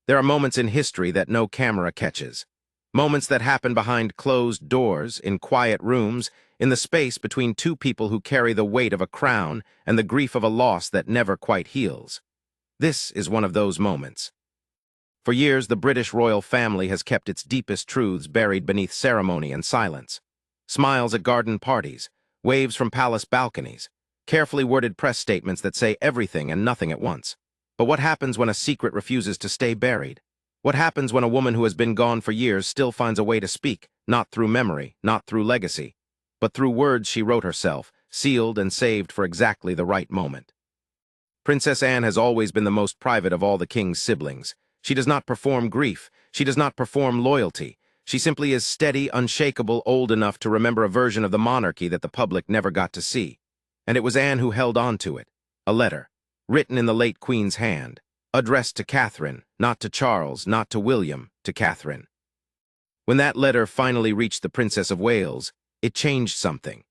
There are moments in history that no camera catches. Moments that happen behind closed doors, in quiet rooms, in the space between two people who carry the weight of a crown and the grief of a loss that never quite heals. This is one of those moments. For years, the British royal family has kept its deepest truths buried beneath ceremony and silence. Smiles at garden parties, waves from palace balconies, carefully worded press statements that say everything and nothing at once. But what happens when a secret refuses to stay buried? What happens when a woman who has been gone for years still finds a way to speak, not through memory, not through legacy, but through words she wrote herself, sealed and saved for exactly the right moment? Princess Anne has always been the most private of all the king's siblings. She does not perform grief. She does not perform loyalty. She simply is steady, unshakable, old enough to remember a version of the monarchy that the public never got to see. And it was Anne who held on to it. A letter, written in the late Queen's hand, addressed to Catherine, not to Charles, not to William, to Catherine. When that letter finally reached the Princess of Wales, it changed something.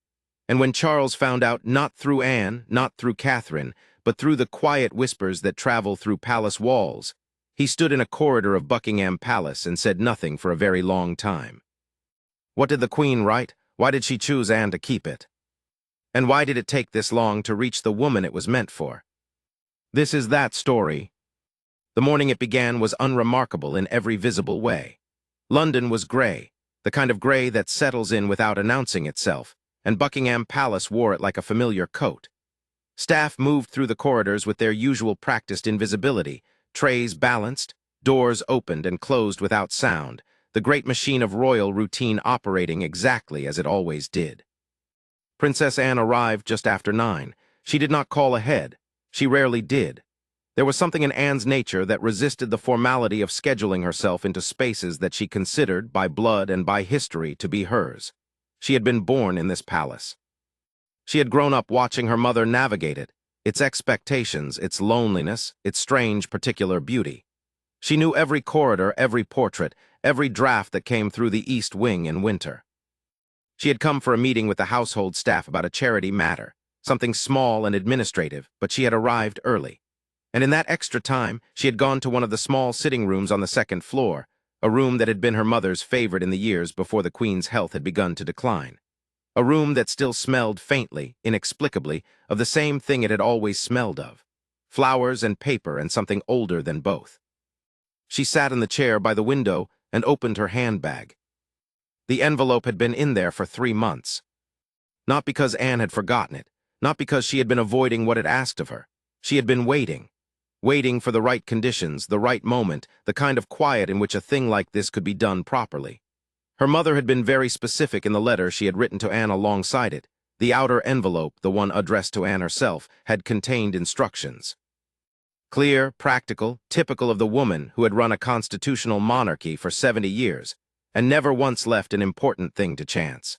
And when Charles found out, not through Anne, not through Catherine, but through the quiet whispers that travel through palace walls, he stood in a corridor of Buckingham Palace and said nothing for a very long time. What did the Queen write? Why did she choose Anne to keep it? And why did it take this long to reach the woman it was meant for? This is that story. The morning it began was unremarkable in every visible way. London was gray, the kind of gray that settles in without announcing itself, and Buckingham Palace wore it like a familiar coat. Staff moved through the corridors with their usual practiced invisibility, trays balanced, doors opened and closed without sound, the great machine of royal routine operating exactly as it always did. Princess Anne arrived just after 9. She did not call ahead. She rarely did. There was something in Anne's nature that resisted the formality of scheduling herself into spaces that she considered, by blood and by history, to be hers. She had been born in this palace. She had grown up watching her mother navigate it, its expectations, its loneliness, its strange particular beauty. She knew every corridor, every portrait, every draft that came through the East Wing in winter. She had come for a meeting with the household staff about a charity matter, something small and administrative, but she had arrived early. And in that extra time, she had gone to one of the small sitting rooms on the second floor, a room that had been her mother's favorite in the years before the Queen's health had begun to decline. A room that still smelled faintly, inexplicably, of the same thing it had always smelled of: flowers and paper and something older than both. She sat in the chair by the window and opened her handbag. The envelope had been in there for 3 months. Not because Anne had forgotten it, not because she had been avoiding what it asked of her. She had been waiting for the right conditions, the right moment, the kind of quiet in which a thing like this could be done properly. Her mother had been very specific in the letter she had written to Anne alongside it. The outer envelope, the one addressed to Anne herself, had contained instructions. Clear, practical, typical of the woman who had run a constitutional monarchy for 70 years and never once left an important thing to chance.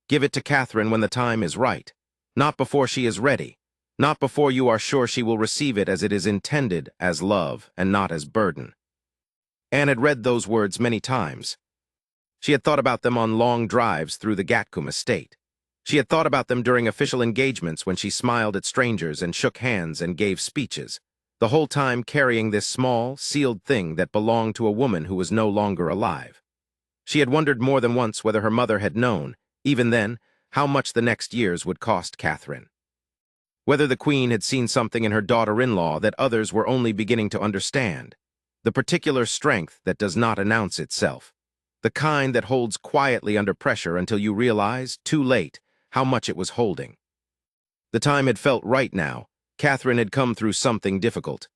Give it to Catherine when the time is right, not before she is ready, not before you are sure she will receive it as it is intended, as love and not as burden. Anne had read those words many times. She had thought about them on long drives through the Gatcombe estate. She had thought about them during official engagements when she smiled at strangers and shook hands and gave speeches, the whole time carrying this small, sealed thing that belonged to a woman who was no longer alive. She had wondered more than once whether her mother had known, even then, how much the next years would cost Catherine. Whether the Queen had seen something in her daughter-in-law that others were only beginning to understand, the particular strength that does not announce itself, the kind that holds quietly under pressure until you realize, too late, how much it was holding. The time had felt right now. Catherine had come through something difficult.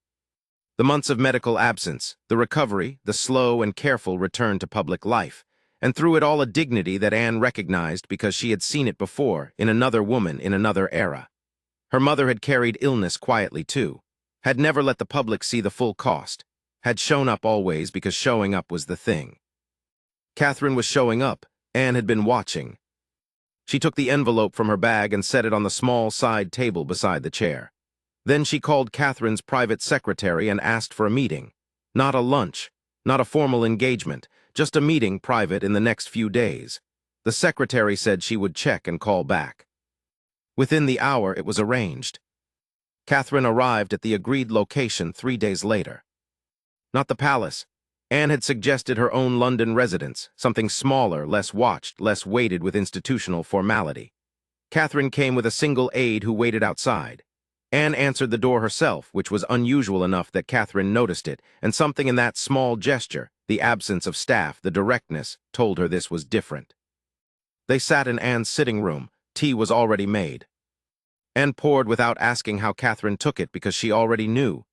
The months of medical absence, the recovery, the slow and careful return to public life, and through it all a dignity that Anne recognized because she had seen it before in another woman in another era. Her mother had carried illness quietly too, had never let the public see the full cost, had shown up always because showing up was the thing. Catherine was showing up. Anne had been watching. She took the envelope from her bag and set it on the small side table beside the chair. Then she called Catherine's private secretary and asked for a meeting. Not a lunch, not a formal engagement, just a meeting private in the next few days. The secretary said she would check and call back. Within the hour, it was arranged. Catherine arrived at the agreed location 3 days later. Not the palace. Anne had suggested her own London residence, something smaller, less watched, less weighted with institutional formality. Catherine came with a single aide who waited outside. Anne answered the door herself, which was unusual enough that Catherine noticed it, and something in that small gesture, the absence of staff, the directness, told her this was different. They sat in Anne's sitting room. Tea was already made. Anne poured without asking how Catherine took it because she already knew.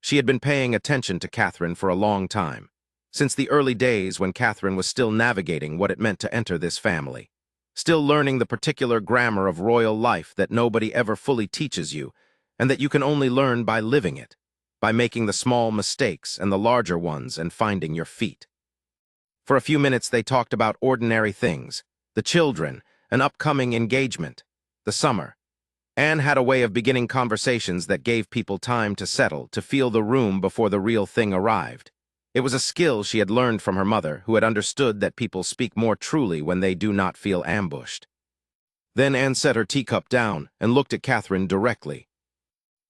She had been paying attention to Catherine for a long time, since the early days when Catherine was still navigating what it meant to enter this family, still learning the particular grammar of royal life that nobody ever fully teaches you, and that you can only learn by living it, by making the small mistakes and the larger ones and finding your feet. For a few minutes they talked about ordinary things, the children, an upcoming engagement, the summer. Anne had a way of beginning conversations that gave people time to settle, to feel the room before the real thing arrived. It was a skill she had learned from her mother, who had understood that people speak more truly when they do not feel ambushed. Then Anne set her teacup down and looked at Catherine directly.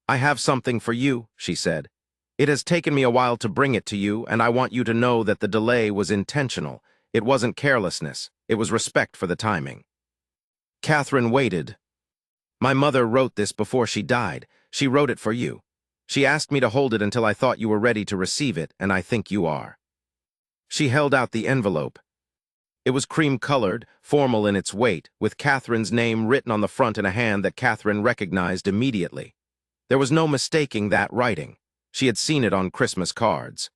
"I have something for you," she said. "It has taken me a while to bring it to you, and I want you to know that the delay was intentional. It wasn't carelessness. It was respect for the timing." Catherine waited. "My mother wrote this before she died. She wrote it for you. She asked me to hold it until I thought you were ready to receive it, and I think you are." She held out the envelope. It was cream-colored, formal in its weight, with Catherine's name written on the front in a hand that Catherine recognized immediately. There was no mistaking that writing. She had seen it on Christmas cards,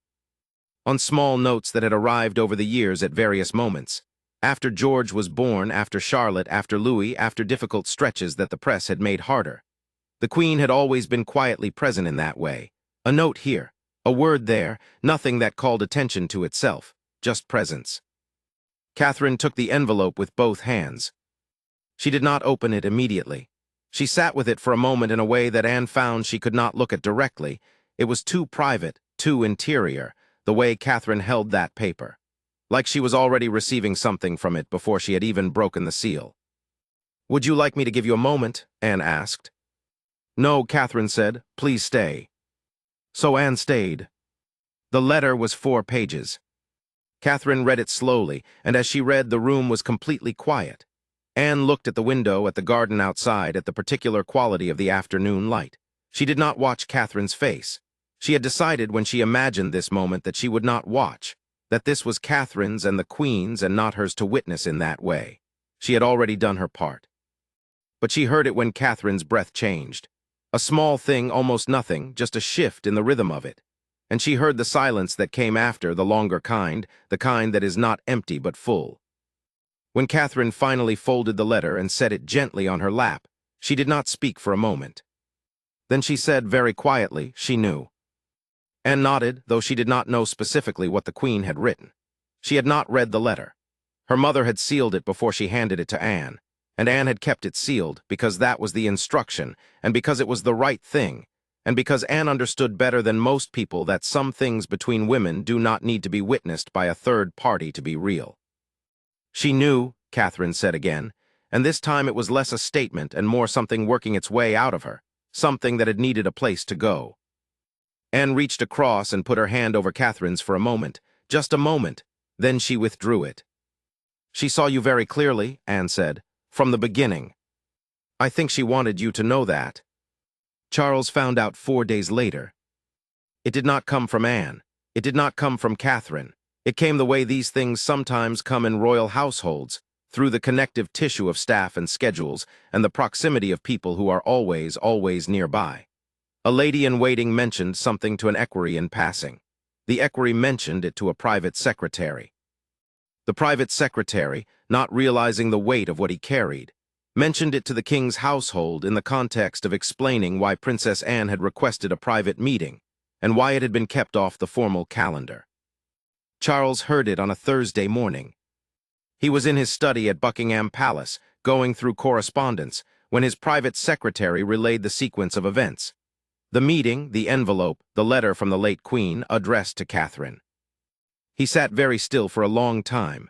on small notes that had arrived over the years at various moments. After George was born, after Charlotte, after Louis, after difficult stretches that the press had made harder. The Queen had always been quietly present in that way. A note here, a word there, nothing that called attention to itself, just presence. Catherine took the envelope with both hands. She did not open it immediately. She sat with it for a moment in a way that Anne found she could not look at directly. It was too private, too interior, the way Catherine held that paper, like she was already receiving something from it before she had even broken the seal. "Would you like me to give you a moment?" Anne asked. "No," Catherine said. "Please stay." So Anne stayed. The letter was 4 pages. Catherine read it slowly, and as she read, the room was completely quiet. Anne looked at the window, at the garden outside, at the particular quality of the afternoon light. She did not watch Catherine's face. She had decided when she imagined this moment that she would not watch, that this was Catherine's and the Queen's and not hers to witness in that way. She had already done her part. But she heard it when Catherine's breath changed. A small thing, almost nothing, just a shift in the rhythm of it. And she heard the silence that came after, the longer kind, the kind that is not empty but full. When Catherine finally folded the letter and set it gently on her lap, she did not speak for a moment. Then she said very quietly she knew. Anne nodded, though she did not know specifically what the Queen had written. She had not read the letter. Her mother had sealed it before she handed it to Anne, and Anne had kept it sealed because that was the instruction, and because it was the right thing, and because Anne understood better than most people that some things between women do not need to be witnessed by a third party to be real. "She knew," Catherine said again, and this time it was less a statement and more something working its way out of her, something that had needed a place to go. Anne reached across and put her hand over Catherine's for a moment, just a moment, then she withdrew it. "She saw you very clearly," Anne said, "from the beginning. I think she wanted you to know that." Charles found out 4 days later. It did not come from Anne. It did not come from Catherine. It came the way these things sometimes come in royal households, through the connective tissue of staff and schedules and the proximity of people who are always, always nearby. A lady-in-waiting mentioned something to an equerry in passing. The equerry mentioned it to a private secretary. The private secretary, not realizing the weight of what he carried, mentioned it to the king's household in the context of explaining why Princess Anne had requested a private meeting and why it had been kept off the formal calendar. Charles heard it on a Thursday morning. He was in his study at Buckingham Palace, going through correspondence, when his private secretary relayed the sequence of events. The meeting, the envelope, the letter from the late Queen, addressed to Catherine. He sat very still for a long time.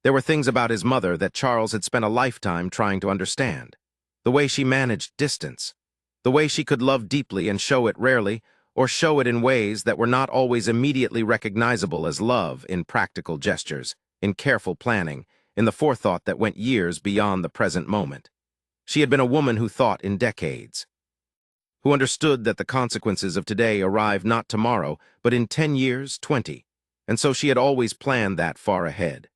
There were things about his mother that Charles had spent a lifetime trying to understand. The way she managed distance. The way she could love deeply and show it rarely, or show it in ways that were not always immediately recognizable as love, in practical gestures, in careful planning, in the forethought that went years beyond the present moment. She had been a woman who thought in decades, who understood that the consequences of today arrive not tomorrow, but in 10 years, 20, and so she had always planned that far ahead.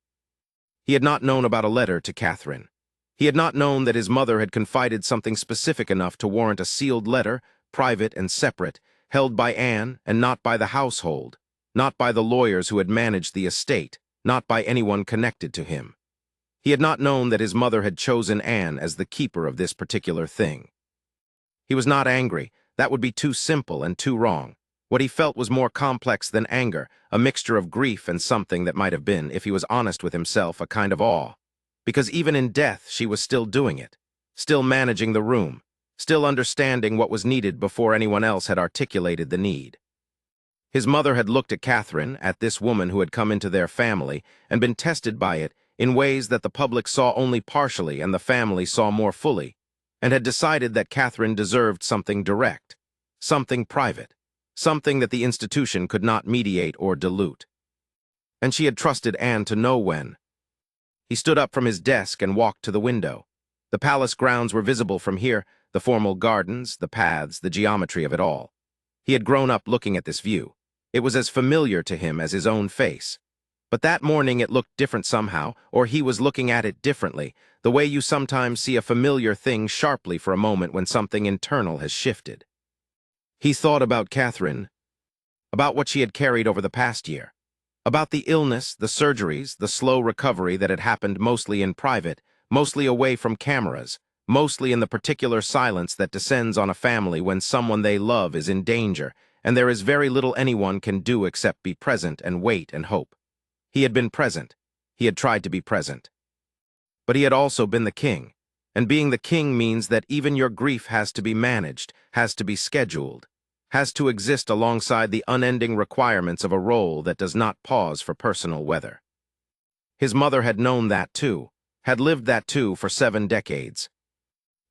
He had not known about a letter to Catherine. He had not known that his mother had confided something specific enough to warrant a sealed letter, private and separate, held by Anne and not by the household, not by the lawyers who had managed the estate, not by anyone connected to him. He had not known that his mother had chosen Anne as the keeper of this particular thing. He was not angry. That would be too simple and too wrong. What he felt was more complex than anger, a mixture of grief and something that might have been, if he was honest with himself, a kind of awe. Because even in death, she was still doing it, still managing the room, still understanding what was needed before anyone else had articulated the need. His mother had looked at Catherine, at this woman who had come into their family, and been tested by it in ways that the public saw only partially and the family saw more fully, and had decided that Catherine deserved something direct, something private, something that the institution could not mediate or dilute. And she had trusted Anne to know when. He stood up from his desk and walked to the window. The palace grounds were visible from here, the formal gardens, the paths, the geometry of it all. He had grown up looking at this view. It was as familiar to him as his own face. But that morning it looked different somehow, or he was looking at it differently, the way you sometimes see a familiar thing sharply for a moment when something internal has shifted. He thought about Catherine, about what she had carried over the past year, about the illness, the surgeries, the slow recovery that had happened mostly in private, mostly away from cameras, mostly in the particular silence that descends on a family when someone they love is in danger, and there is very little anyone can do except be present and wait and hope. He had been present. He had tried to be present. But he had also been the king, and being the king means that even your grief has to be managed, has to be scheduled, has to exist alongside the unending requirements of a role that does not pause for personal weather. His mother had known that too, had lived that too for 7 decades,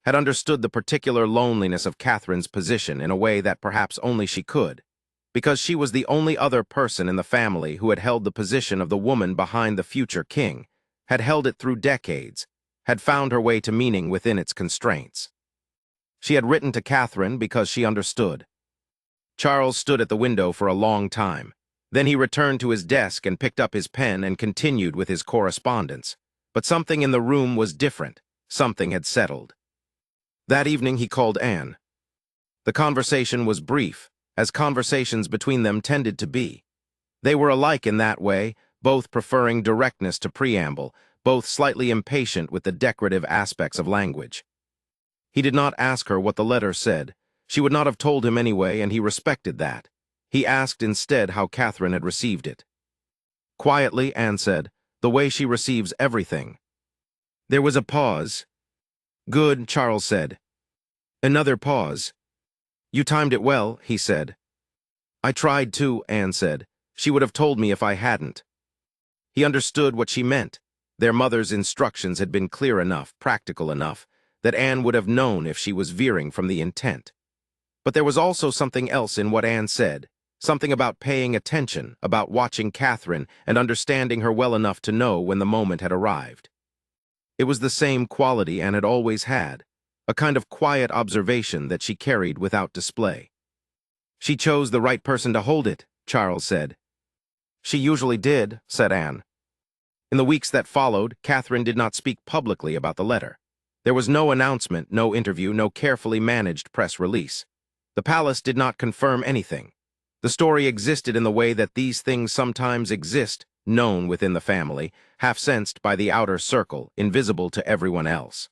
had understood the particular loneliness of Catherine's position in a way that perhaps only she could, because she was the only other person in the family who had held the position of the woman behind the future king, had held it through decades, had found her way to meaning within its constraints. She had written to Catherine because she understood. Charles stood at the window for a long time. Then he returned to his desk and picked up his pen and continued with his correspondence. But something in the room was different. Something had settled. That evening he called Anne. The conversation was brief, as conversations between them tended to be. They were alike in that way, both preferring directness to preamble, both slightly impatient with the decorative aspects of language. He did not ask her what the letter said. She would not have told him anyway, and he respected that. He asked instead how Catherine had received it. Quietly, Anne said, the way she receives everything. There was a pause. Good, Charles said. Another pause. You timed it well, he said. I tried to, Anne said. She would have told me if I hadn't. He understood what she meant. Their mother's instructions had been clear enough, practical enough, that Anne would have known if she was veering from the intent. But there was also something else in what Anne said, something about paying attention, about watching Catherine and understanding her well enough to know when the moment had arrived. It was the same quality Anne had always had, a kind of quiet observation that she carried without display. She chose the right person to hold it, Charles said. She usually did, said Anne. In the weeks that followed, Catherine did not speak publicly about the letter. There was no announcement, no interview, no carefully managed press release. The palace did not confirm anything. The story existed in the way that these things sometimes exist, known within the family, half-sensed by the outer circle, invisible to everyone else.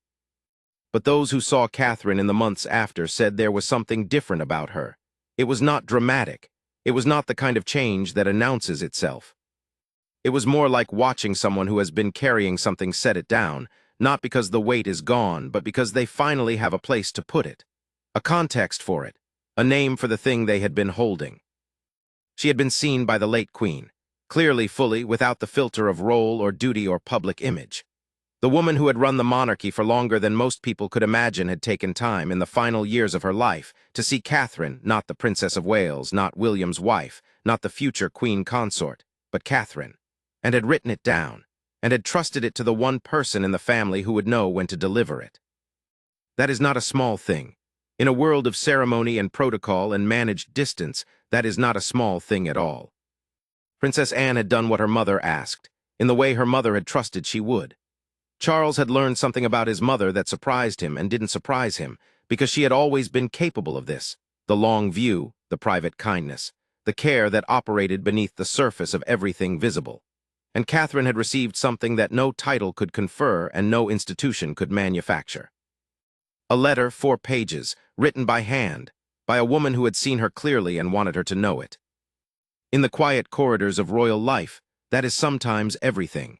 But those who saw Catherine in the months after said there was something different about her. It was not dramatic. It was not the kind of change that announces itself. It was more like watching someone who has been carrying something set it down, not because the weight is gone, but because they finally have a place to put it, a context for it, a name for the thing they had been holding. She had been seen by the late queen, clearly, fully, without the filter of role or duty or public image. The woman who had run the monarchy for longer than most people could imagine had taken time in the final years of her life to see Catherine, not the Princess of Wales, not William's wife, not the future queen consort, but Catherine, and had written it down, and had trusted it to the one person in the family who would know when to deliver it. That is not a small thing. In a world of ceremony and protocol and managed distance, that is not a small thing at all. Princess Anne had done what her mother asked, in the way her mother had trusted she would. Charles had learned something about his mother that surprised him and didn't surprise him, because she had always been capable of this: the long view, the private kindness, the care that operated beneath the surface of everything visible. And Catherine had received something that no title could confer and no institution could manufacture. A letter, 4 pages, written by hand, by a woman who had seen her clearly and wanted her to know it. In the quiet corridors of royal life, that is sometimes everything.